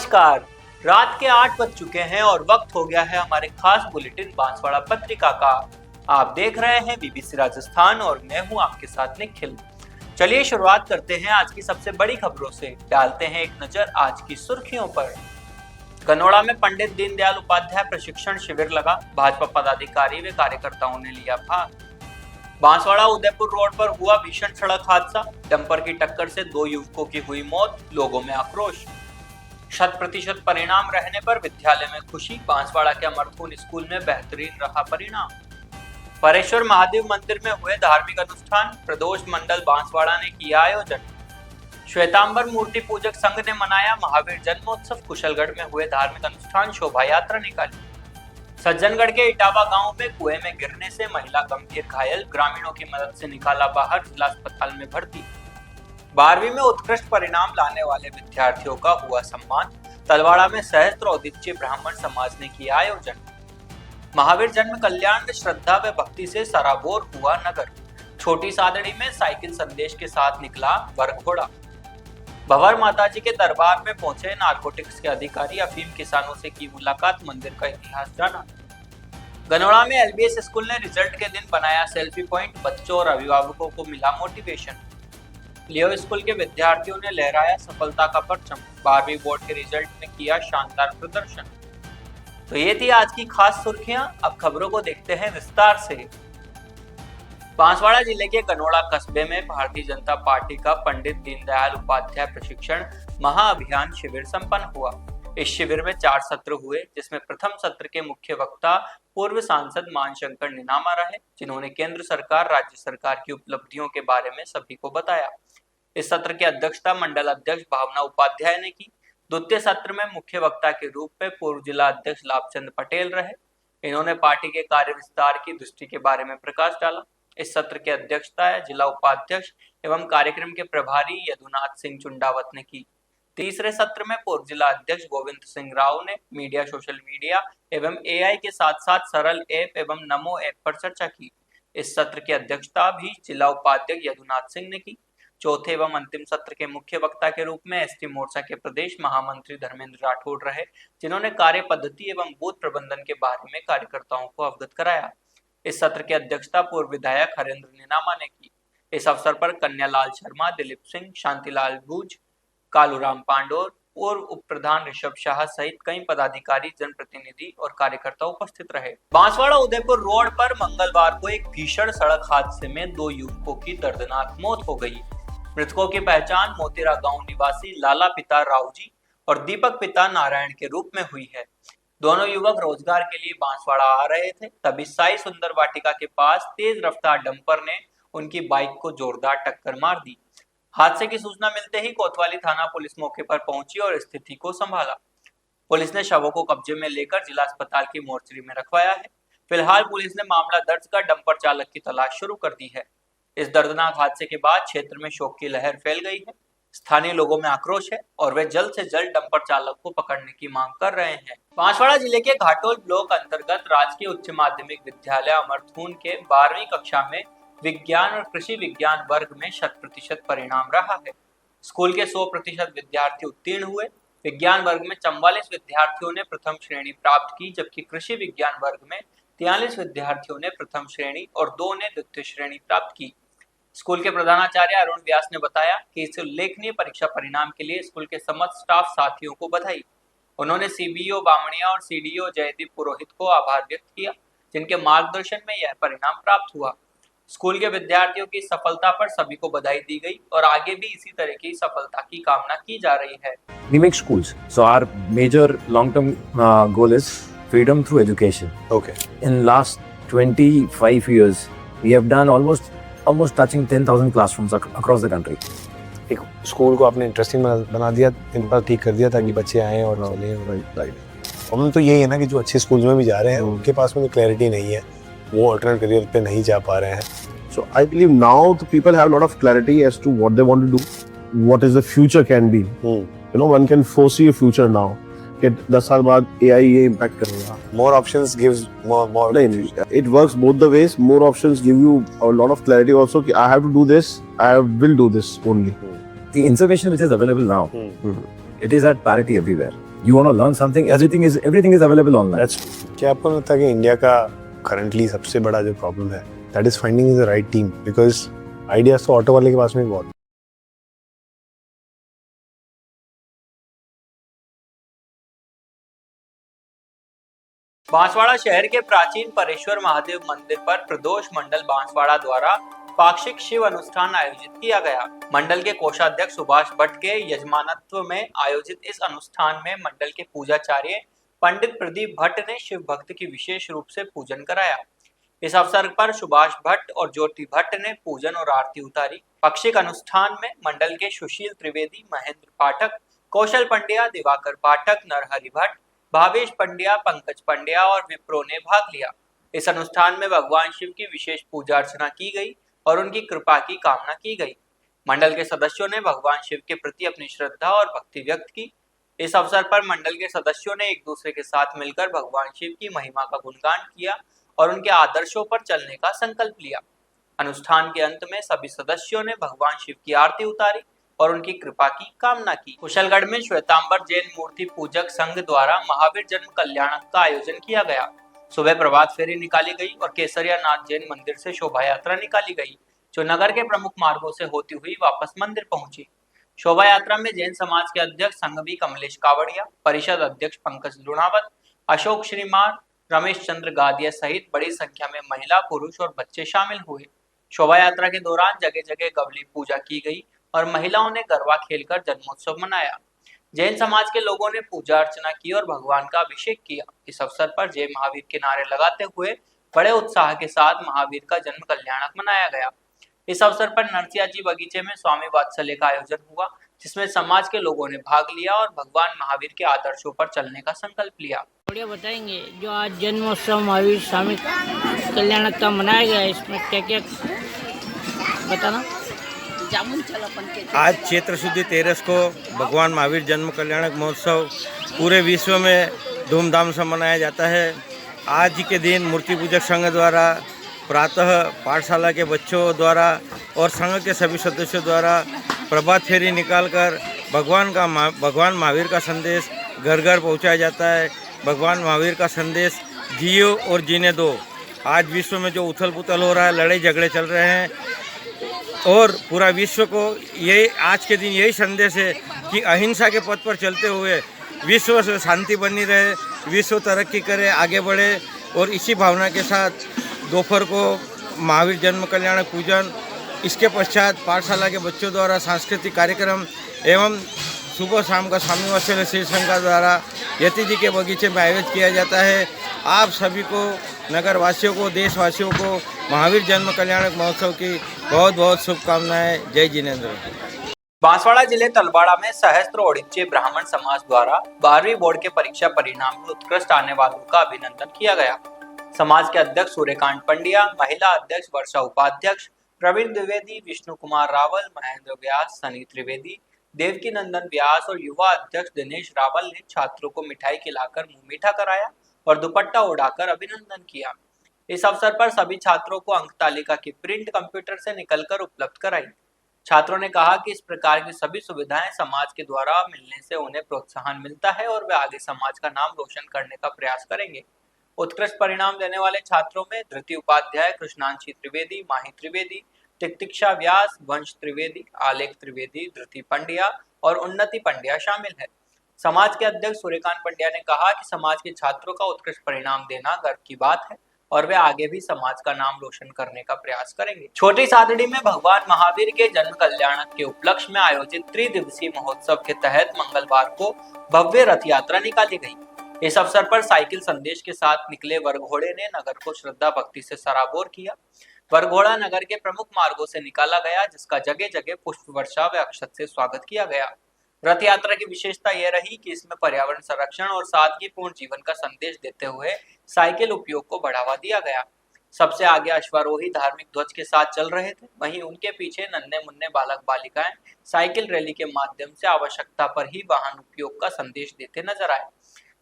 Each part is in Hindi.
नमस्कार। रात के 8 बज चुके हैं और वक्त हो गया है हमारे खास बुलेटिन बांसवाड़ा पत्रिका का। आप देख रहे हैं बीबीसी राजस्थान और मैं हूं आपके साथ निखिल। चलिए शुरुआत करते हैं आज की सबसे बड़ी खबरों से। डालते हैं एक नजर आज की सुर्खियों पर। गनोड़ा में पंडित दीनदयाल उपाध्याय प्रशिक्षण शिविर लगा। भाजपा पदाधिकारी व कार्यकर्ताओं ने लिया भाग। बांसवाड़ा उदयपुर रोड पर हुआ भीषण सड़क हादसा। डंपर की टक्कर से 2 युवकों की हुई मौत। लोगों में आक्रोश। 100% परिणाम रहने पर विद्यालय में खुशी। बांसवाड़ा के अमरथून स्कूल में बेहतरीन रहा परिणाम। परेश्वर महादेव मंदिर में हुए धार्मिक अनुष्ठान। प्रदोष मंडल बांसवाड़ा ने किया आयोजन। श्वेतांबर मूर्ति पूजक संघ ने मनाया महावीर जन्मोत्सव। कुशलगढ़ में हुए धार्मिक अनुष्ठान। शोभा यात्रा निकाली। सज्जनगढ़ के इटावा गांव में कुएं में गिरने से महिला गंभीर घायल। ग्रामीणों की मदद से निकाला बाहर। जिला अस्पताल में भर्ती। 12वीं में उत्कृष्ट परिणाम लाने वाले विद्यार्थियों का हुआ सम्मान। तलवाड़ा में सहस्त्र औदिच्य ब्राह्मण समाज ने किया आयोजन। महावीर जन्म कल्याण में श्रद्धा व भक्ति से सराबोर हुआ नगर। छोटी सादड़ी में साइकिल संदेश के साथ निकला वरघोड़ा। भंवर माताजी के दरबार में पहुंचे नारकोटिक्स के अधिकारी। अफीम किसानों से की मुलाकात। मंदिर का इतिहास जाना। गनोड़ा में एलबीएस स्कूल ने रिजल्ट के दिन बनाया सेल्फी पॉइंट। बच्चों और अभिभावकों को मिला मोटिवेशन। लियो स्कूल के विद्यार्थियों ने लहराया सफलता का परचम। 12वीं बोर्ड के रिजल्ट में किया शानदार प्रदर्शन। तो ये थी आज की खास सुर्खियां। अब खबरों को देखते हैं विस्तार से। बांसवाड़ा जिले के गनोड़ा कस्बे में भारतीय जनता पार्टी का पंडित दीनदयाल उपाध्याय प्रशिक्षण महाअभियान शिविर संपन्न हुआ। इस शिविर में 4 सत्र हुए, जिसमें प्रथम सत्र के मुख्य वक्ता पूर्व सांसद मानशंकर निनामा रहे, जिन्होंने केंद्र सरकार राज्य सरकार की उपलब्धियों के बारे में सभी को बताया। इस सत्र की अध्यक्षता मंडल अध्यक्ष भावना उपाध्याय ने की। द्वितीय सत्र में मुख्य वक्ता के रूप में पूर्व जिला अध्यक्ष लाभचंद पटेल रहे। इन्होंने पार्टी के कार्य विस्तार की दृष्टि के बारे में प्रकाश डाला। इस सत्र की अध्यक्षता जिला उपाध्यक्ष एवं कार्यक्रम के प्रभारी यदुनाथ सिंह चुंडावत ने की। तीसरे सत्र में पूर्व जिला अध्यक्ष गोविंद सिंह राव ने मीडिया, सोशल मीडिया एवं एआई के साथ साथ सरल ऐप एवं नमो ऐप पर चर्चा की। इस सत्र की अध्यक्षता भी जिला उपाध्यक्ष यदुनाथ सिंह ने की। चौथे एवं अंतिम सत्र के मुख्य वक्ता के रूप में एसटी मोर्चा के प्रदेश महामंत्री धर्मेंद्र राठौड़ रहे, जिन्होंने कार्य पद्धति एवं बूथ प्रबंधन के बारे में कार्यकर्ताओं को अवगत कराया। इस सत्र की अध्यक्षता पूर्व विधायक हरेंद्र निनामा ने की। इस अवसर पर कन्यालाल शर्मा, दिलीप सिंह, शांतिलाल भूज, कालूराम पांडोर, पूर्व उप प्रधान ऋषभ शाह सहित कई पदाधिकारी, जनप्रतिनिधि और कार्यकर्ता उपस्थित रहे। बांसवाड़ा उदयपुर रोड पर मंगलवार को एक भीषण सड़क हादसे में 2 युवकों की दर्दनाक मौत हो गई। मृतकों की पहचान मोतेरा गांव निवासी लाला पिता रावजी और दीपक पिता नारायण के रूप में हुई है। दोनों युवक रोजगार के लिए बांसवाड़ा आ रहे थे, तभी साई सुंदर वाटिका के पास तेज रफ्तार डंपर ने उनकी बाइक को जोरदार टक्कर मार दी। हादसे की सूचना मिलते ही कोतवाली थाना पुलिस मौके पर पहुंची और स्थिति को संभाला। पुलिस ने शवों को कब्जे में लेकर जिला अस्पताल की मोर्चरी में रखवाया है। फिलहाल पुलिस ने मामला दर्ज कर डंपर चालक की तलाश शुरू कर दी है। इस दर्दनाक हादसे के बाद क्षेत्र में शोक की लहर फैल गई है। स्थानीय लोगों में आक्रोश है और वे जल्द से जल्द डंपर चालक को पकड़ने की मांग कर रहे हैं। बांसवाड़ा जिले के घाटोल ब्लॉक अंतर्गत राजकीय उच्च माध्यमिक विद्यालय अमरथून के 12वीं कक्षा में विज्ञान और कृषि विज्ञान वर्ग में 100% परिणाम रहा है। स्कूल के 100% विद्यार्थी उत्तीर्ण हुए। विज्ञान वर्ग में 44 विद्यार्थियों ने प्रथम श्रेणी प्राप्त की, जबकि कृषि विज्ञान वर्ग में 43 विद्यार्थियों ने प्रथम श्रेणी और 2 ने द्वितीय श्रेणी प्राप्त की। स्कूल के प्रधानाचार्य अरुण व्यास ने बताया कि इस उल्लेखनीय परीक्षा परिणाम के लिए स्कूल के समस्त स्टाफ साथियों को बधाई। उन्होंने सीबीओ बामणिया और सीडीओ जयदीप पुरोहित को आभार व्यक्त किया, जिनके मार्गदर्शन में यह परिणाम प्राप्त हुआ। स्कूल के विद्यार्थियों की सफलता पर सभी को बधाई दी गई और आगे भी इसी तरह की सफलता की कामना की जा रही है। We make schools. So our major long-term goal is freedom through education. Okay. In last 25 years, we have done almost touching 10,000 classrooms across the country. एक स्कूल को आपने इंटरेस्टिंग बना दिया, इन पर ठीक कर दिया ताकि बच्चे आए और चले। राइट। प्रॉब्लम तो यही है ना कि जो अच्छे स्कूल्स में भी जा रहे हैं उनके पास में क्लैरिटी नहीं है, वो अल्टरनेट करियर पे नहीं जा पा रहे हैं। So I believe now the people have a lot of clarity as to what they want to do, what is the future can be. You know, one can foresee a future now. कि 10 साल बाद AI ये impact करेगा. More options gives more. नहीं, it works both the ways. More options give you a lot of clarity also कि I have to do this, I will do this only. The information which is available now, it is at parity everywhere. You want to learn something, everything is available online. क्या आपको लगता है कि इंडिया का करंटली सबसे बड़ा जो प्रॉब्लम है that is finding the right team, because ideas तो ऑटो वाले के पास में बहुत। बांसवाड़ा शहर के प्राचीन परेश्वर महादेव मंदिर पर प्रदोष मंडल बांसवाड़ा द्वारा पाक्षिक शिव अनुष्ठान आयोजित किया गया। मंडल के कोषाध्यक्ष सुभाष भट्ट के यजमानत्व में आयोजित इस अनुष्ठान में मंडल के पूजाचार्य पंडित प्रदीप भट्ट ने शिव भक्त की विशेष रूप से पूजन कराया। इस अवसर पर सुभाष भट्ट और ज्योति भट्ट ने पूजन और आरती उतारी। पाक्षिक अनुष्ठान में मंडल के सुशील त्रिवेदी, महेंद्र पाठक, कौशल पंड्या, दिवाकर पाठक, नरहरि भट्ट, भावेश पंड्या, पंकज पंड्या और विप्रो ने भाग लिया। इस अनुष्ठान में भगवान शिव की विशेष पूजा अर्चना की गई और उनकी कृपा की कामना की गई। मंडल के सदस्यों ने भगवान शिव के प्रति अपनी श्रद्धा और भक्ति व्यक्त की। इस अवसर पर मंडल के सदस्यों ने एक दूसरे के साथ मिलकर भगवान शिव की महिमा का गुणगान किया और उनके आदर्शों पर चलने का संकल्प लिया। अनुष्ठान के अंत में सभी सदस्यों ने भगवान शिव की आरती उतारी और उनकी कृपा की कामना की। कुशलगढ़ में श्वेतांबर जैन मूर्ति पूजक संघ द्वारा महावीर जन्म कल्याणक का आयोजन किया गया। सुबह प्रभात फेरी निकाली गई और केसरिया नाथ जैन मंदिर से शोभा यात्रा निकाली गई, जो नगर के प्रमुख मार्गों से होती हुई वापस मंदिर पहुंची। शोभा यात्रा में जैन समाज के अध्यक्ष संघवी कमलेश कावड़िया, परिषद अध्यक्ष पंकज लुणावत, अशोक श्रीमार, रमेश चंद्र गादिया सहित बड़ी संख्या में महिला, पुरुष और बच्चे शामिल हुए। शोभा यात्रा के दौरान जगह जगह गवली पूजा की गई और महिलाओं ने गरबा खेलकर जन्मोत्सव मनाया। जैन समाज के लोगों ने पूजा अर्चना की और भगवान का अभिषेक किया। इस अवसर पर जय महावीर के नारे लगाते हुए बड़े उत्साह के साथ महावीर का जन्म कल्याणक मनाया गया। इस अवसर पर नरसिया जी बगीचे में स्वामी वात्सल्य का आयोजन हुआ, जिसमें समाज के लोगों ने भाग लिया और भगवान महावीर के आदर्शों पर चलने का संकल्प लिया। बढ़िया बताएंगे जो आज जन्मोत्सव महावीर स्वामी कल्याणक का मनाया गया, इसमें क्या क्या बताना। आज चैत्र शुद्धि 13 को भगवान महावीर जन्म कल्याणक महोत्सव पूरे विश्व में धूमधाम से मनाया जाता है। आज के दिन मूर्ति पूजक संघ द्वारा प्रातः पाठशाला के बच्चों द्वारा और संघ के सभी सदस्यों द्वारा प्रभात फेरी निकालकर भगवान महावीर का संदेश घर घर पहुंचाया जाता है। भगवान महावीर का संदेश जियो और जीने दो। आज विश्व में जो उथल पुथल हो रहा है, लड़ाई झगड़े चल रहे हैं और पूरा विश्व को ये आज के दिन यही संदेश है कि अहिंसा के पथ पर चलते हुए विश्व से शांति बनी रहे, विश्व तरक्की करे, आगे बढ़े। और इसी भावना के साथ दोपहर को महावीर जन्म कल्याणक पूजन, इसके पश्चात पाठशाला के बच्चों द्वारा सांस्कृतिक कार्यक्रम एवं सुबह शाम का स्वामी वात्सल्य श्री संघ द्वारा यति जी के बगीचे में आयोजित किया जाता है। आप सभी को, नगर वासियों को, देशवासियों को महावीर जन्म कल्याणक महोत्सव की बहुत बहुत शुभकामनाएं। जय जिनेंद्र। बांसवाड़ा जिले तलवाड़ा में सहस्त्र ओडिचे ब्राह्मण समाज द्वारा 12वीं बोर्ड के परीक्षा परिणाम में उत्कृष्ट आने वालों का अभिनंदन किया गया। समाज के अध्यक्ष सूर्यकांत पंड्या, महिला अध्यक्ष वर्षा उपाध्यक्ष, प्रवीण द्विवेदी, विष्णु कुमार रावल, महेंद्र व्यास, सनी त्रिवेदी, देवकी नंदन व्यास और युवा अध्यक्ष दिनेश रावल ने छात्रों को मिठाई खिलाकर मुंह मीठा कराया और दुपट्टा उड़ाकर अभिनंदन किया। इस अवसर पर सभी छात्रों को अंक तालिका की प्रिंट कंप्यूटर से निकलकर उपलब्ध कराई। छात्रों ने कहा कि इस प्रकार की सभी सुविधाएं समाज के द्वारा मिलने से उन्हें प्रोत्साहन मिलता है और वे आगे समाज का नाम रोशन करने का प्रयास करेंगे। उत्कृष्ट परिणाम देने वाले छात्रों में धृति उपाध्याय, कृष्णांशी त्रिवेदी, माही त्रिवेदी, तितिक्षा व्यास, वंश त्रिवेदी, आलेख त्रिवेदी, धृति पंड्या और उन्नति पंड्या शामिल है। समाज के अध्यक्ष सूर्यकांत पंड्या ने कहा कि समाज के छात्रों का उत्कृष्ट परिणाम देना गर्व की बात है और वे आगे भी समाज का नाम रोशन करने का प्रयास करेंगे। छोटी सादड़ी में भगवान महावीर के जन्म कल्याणक के उपलक्ष्य में आयोजित त्रिदिवसीय महोत्सव के तहत मंगलवार को भव्य रथ यात्रा निकाली गई। इस अवसर पर साइकिल संदेश के साथ निकले वरघोड़े ने नगर को श्रद्धा भक्ति से सराबोर किया। वरघोड़ा नगर के प्रमुख मार्गों से निकाला गया, जिसका जगह जगह पुष्प वर्षा व अक्षत से स्वागत किया गया। रथ यात्रा की विशेषता यह रही कि इसमें पर्यावरण संरक्षण और सादगीपूर्ण जीवन का संदेश देते हुए साइकिल उपयोग को बढ़ावा दिया गया। सबसे आगे अश्वारोही धार्मिक ध्वज के साथ चल रहे थे, वहीं उनके पीछे नन्हे मुन्ने बालक बालिकाएं साइकिल रैली के माध्यम से आवश्यकता पर ही वाहन उपयोग का संदेश देते नजर आए।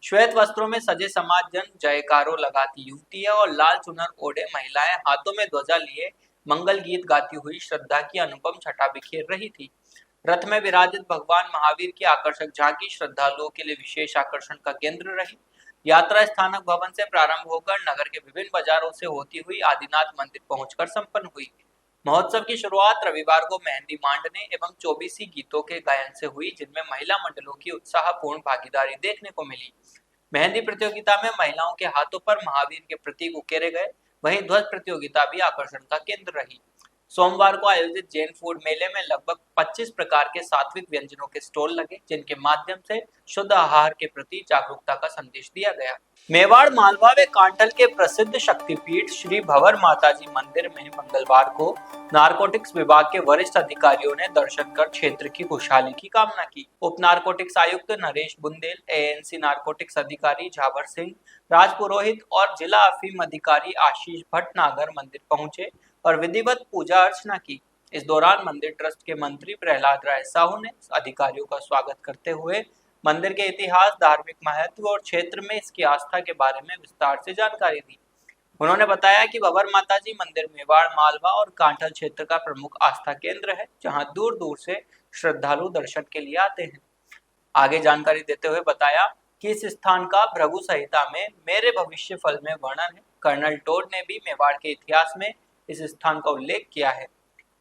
श्वेत वस्त्रों में सजे समाज जन, जयकारों लगाती युवतियां और लाल चुनर ओढ़े महिलाएं हाथों में ध्वजा लिए मंगल गीत गाती हुई श्रद्धा की अनुपम छटा बिखेर रही थी। रथ में विराजित भगवान महावीर की आकर्षक झांकी श्रद्धालुओं के लिए विशेष आकर्षण का केंद्र रही। यात्रा स्थानक भवन से प्रारंभ होकर नगर के विभिन्न बाजारों से होती हुई आदिनाथ मंदिर पहुंचकर संपन्न हुई। महोत्सव की शुरुआत रविवार को मेहंदी मांडने एवं 24 गीतों के गायन से हुई, जिनमें महिला मंडलों की उत्साहपूर्ण भागीदारी देखने को मिली। मेहंदी प्रतियोगिता में महिलाओं के हाथों पर महावीर के प्रतीक उकेरे गए, वहीं ध्वज प्रतियोगिता भी आकर्षण का केंद्र रही। सोमवार को आयोजित जैन फूड मेले में लगभग 25 प्रकार के सात्विक व्यंजनों के स्टॉल लगे, जिनके माध्यम से शुद्ध आहार के प्रति जागरूकता का संदेश दिया गया। मेवाड़, मालवा व कांठल के प्रसिद्ध शक्तिपीठ श्री भंवर माताजी मंदिर में मंगलवार को नारकोटिक्स विभाग के वरिष्ठ अधिकारियों ने दर्शन कर क्षेत्र की खुशहाली की कामना की। उप नारकोटिक्स आयुक्त नरेश बुंदेल, एएनसी नारकोटिक्स अधिकारी झावर सिंह राजपुरोहित और जिला अफीम अधिकारी आशीष भटनागर मंदिर पहुंचे और विधिवत पूजा अर्चना की। इस दौरान मंदिर ट्रस्ट के मंत्री प्रहलाद राय साहू ने अधिकारियों का स्वागत करते हुए मंदिर के इतिहास, धार्मिक महत्व और क्षेत्र में इसकी आस्था के बारे में विस्तार से जानकारी दी। उन्होंने बताया कि भंवर माताजी मंदिर मेवाड़, मालवा और कांठल क्षेत्र का प्रमुख आस्था केंद्र है, जहां दूर दूर से श्रद्धालु दर्शन के लिए आते हैं। आगे जानकारी देते हुए बताया कि इस स्थान का भृगु संहिता में मेरे भविष्य फल में वर्णन है। कर्नल टोड ने भी मेवाड़ के इतिहास में इस स्थान का उल्लेख किया है।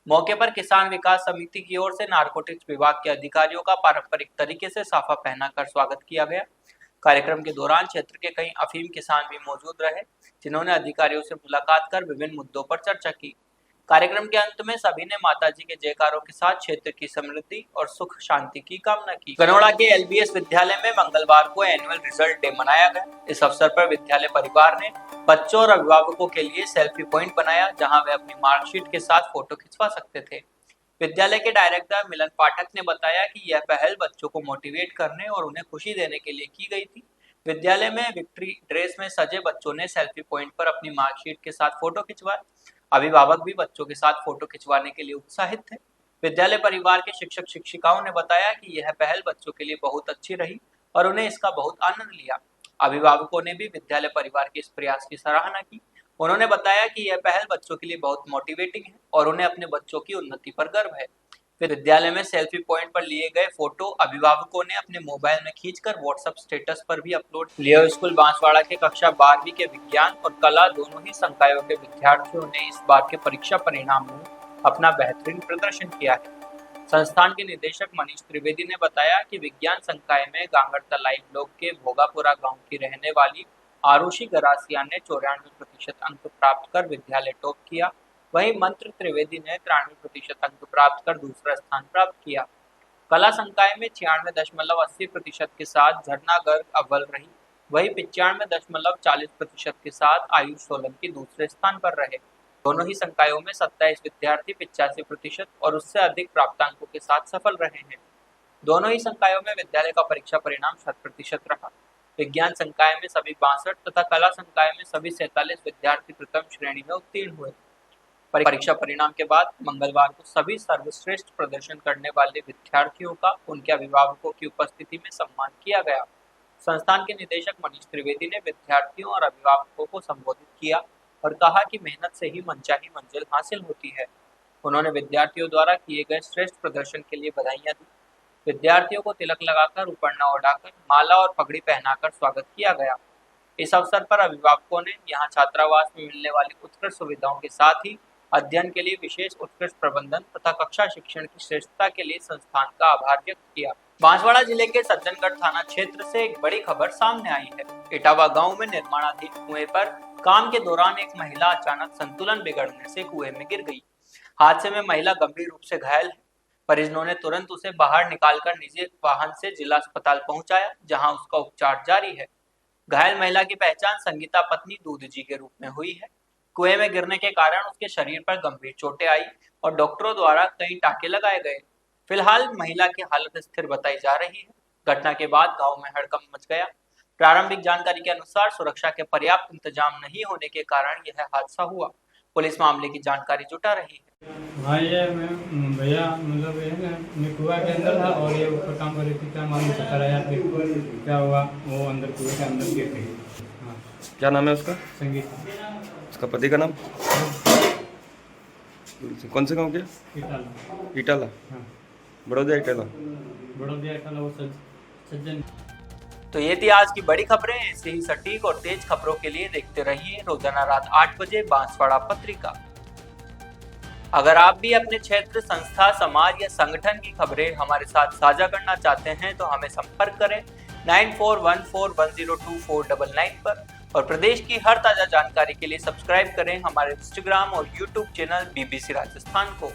मौके पर किसान विकास समिति की ओर से नारकोटिक्स विभाग के अधिकारियों का पारंपरिक तरीके से साफा पहनाकर स्वागत किया गया। कार्यक्रम के दौरान क्षेत्र के कई अफीम किसान भी मौजूद रहे, जिन्होंने अधिकारियों से मुलाकात कर विभिन्न मुद्दों पर चर्चा की। कार्यक्रम के अंत में सभी ने माताजी के जयकारों के साथ क्षेत्र की समृद्धि और सुख शांति की कामना की। गनौड़ा के एलबीएस विद्यालय में मंगलवार को एनुअल रिजल्ट डे मनाया गया। इस अवसर पर विद्यालय परिवार ने बच्चों और अभिभावकों के लिए सेल्फी पॉइंट बनाया, जहां वे अपनी मार्कशीट के साथ फोटो खिंचवा सकते थे। विद्यालय के डायरेक्टर मिलन पाठक ने बताया कि यह पहल बच्चों को मोटिवेट करने और उन्हें खुशी देने के लिए की गई थी। विद्यालय में विक्ट्री ड्रेस में सजे बच्चों ने सेल्फी पॉइंट पर अपनी मार्कशीट के साथ फोटो खिंचवाए। अभिभावक भी बच्चों के साथ फोटो खिंचवाने के लिए उत्साहित थे। विद्यालय परिवार के शिक्षक शिक्षिकाओं ने बताया कि यह पहल बच्चों के लिए बहुत अच्छी रही और उन्हें इसका बहुत आनंद लिया। अभिभावकों ने भी विद्यालय परिवार के इस प्रयास की सराहना की। उन्होंने बताया कि यह पहल बच्चों के लिए बहुत मोटिवेटिंग है और उन्हें अपने बच्चों की उन्नति पर गर्व है। फिर विद्यालय में सेल्फी पॉइंट पर लिए गए फोटो अभिभावकों ने अपने मोबाइल में खींचकर व्हाट्सएप स्टेटस पर भी अपलोड। लियो स्कूल बांसवाड़ा के कक्षा 12वीं के विज्ञान और कला दोनों ही संकायों के विद्यार्थियों ने इस बार के परीक्षा परिणाम में अपना बेहतरीन प्रदर्शन किया है। संस्थान के निदेशक मनीष त्रिवेदी ने बताया कि विज्ञान संकाय में गांगड़तलाई ब्लॉक के भोगापुरा गांव की रहने वाली आरुषि गरासिया ने 94% अंक प्राप्त कर विद्यालय टॉप किया। वहीं मंत्र त्रिवेदी ने 93% अंक प्राप्त कर दूसरा स्थान प्राप्त किया। कला संकाय में 96.80% के साथ झरना गर्ग अव्वल रही। वहीं 95.40% के साथ आयुष सोलंकी दूसरे स्थान पर रहे। दोनों ही संकायों में 27 विद्यार्थी 85% और उससे अधिक प्राप्तांकों के साथ सफल रहे हैं। दोनों ही संकायों में विद्यालय का परीक्षा परिणाम 100% रहा। विज्ञान संकाय में सभी 62 तथा कला संकाय में सभी 47 विद्यार्थी प्रथम श्रेणी में उत्तीर्ण हुए। परीक्षा परिणाम के बाद मंगलवार को सभी सर्वश्रेष्ठ प्रदर्शन करने वाले विद्यार्थियों का उनके अभिभावकों की उपस्थिति में सम्मान किया गया। संस्थान के निदेशक मनीष त्रिवेदी ने विद्यार्थियों और अभिभावकों को संबोधित किया और कहा कि मेहनत से ही मनचाही मंजिल हासिल होती है। उन्होंने विद्यार्थियों द्वारा किए गए श्रेष्ठ प्रदर्शन के लिए बधाइयां दी। विद्यार्थियों को तिलक लगाकर, उपरना ओढ़ाकर, माला और पगड़ी पहनाकर स्वागत किया गया। इस अवसर पर अभिभावकों ने यहाँ छात्रावास में मिलने वाली उत्कृष्ट सुविधाओं के साथ ही अध्ययन के लिए विशेष उत्कृष्ट प्रबंधन तथा कक्षा शिक्षण की श्रेष्ठता के लिए संस्थान का आभार व्यक्त किया। बांसवाड़ा जिले के सज्जनगढ़ थाना क्षेत्र से एक बड़ी खबर सामने आई है। इटावा गांव में निर्माणाधीन कुएं पर काम के दौरान एक महिला अचानक संतुलन बिगड़ने से कुएं में गिर गई। हादसे में महिला गंभीर रूप से घायल है। परिजनों ने तुरंत उसे बाहर निकालकर निजी वाहन से जिला अस्पताल पहुंचाया, जहां उसका उपचार जारी है। घायल महिला की पहचान संगीता पत्नी दूध जी के रूप में हुई है। कुएं में गिरने के कारण उसके शरीर पर गंभीर चोटें आई और डॉक्टरों द्वारा कई टाँके लगाए गए। फिलहाल महिला की हालत स्थिर बताई जा रही है। घटना के बाद गांव में हड़कंप मच गया। प्रारंभिक जानकारी के अनुसार सुरक्षा के पर्याप्त इंतजाम नहीं होने के कारण यह हादसा हुआ। पुलिस मामले की जानकारी जुटा रही है। हाँ, ये मैं भैया मतलब मैं कुआ के अंदर था और ये ऊपर काम कर रही थी। क्या मालूम चक्कर आया, फिर क्या हुआ, वो अंदर कुएं के अंदर गिर गई। हाँ। क्या नाम है उसका? संगीता। उसका पति का नाम? कौन से गांव के? इटाला। इटाला। हाँ। बड़ौदा इटला। बड़ौदा का वो सज्जन। तो ये थी आज की बड़ी खबरें। ऐसे ही सटीक और तेज खबरों के लिए देखते रहिए रोजाना रात 8 बजे बांसवाड़ा पत्रिका। अगर आप भी अपने क्षेत्र, संस्था, समाज या संगठन की खबरें हमारे साथ साझा करना चाहते हैं तो हमें संपर्क करें 9414102499 पर। और प्रदेश की हर ताजा जानकारी के लिए सब्सक्राइब करें हमारे इंस्टाग्राम और यूट्यूब चैनल BBC राजस्थान को।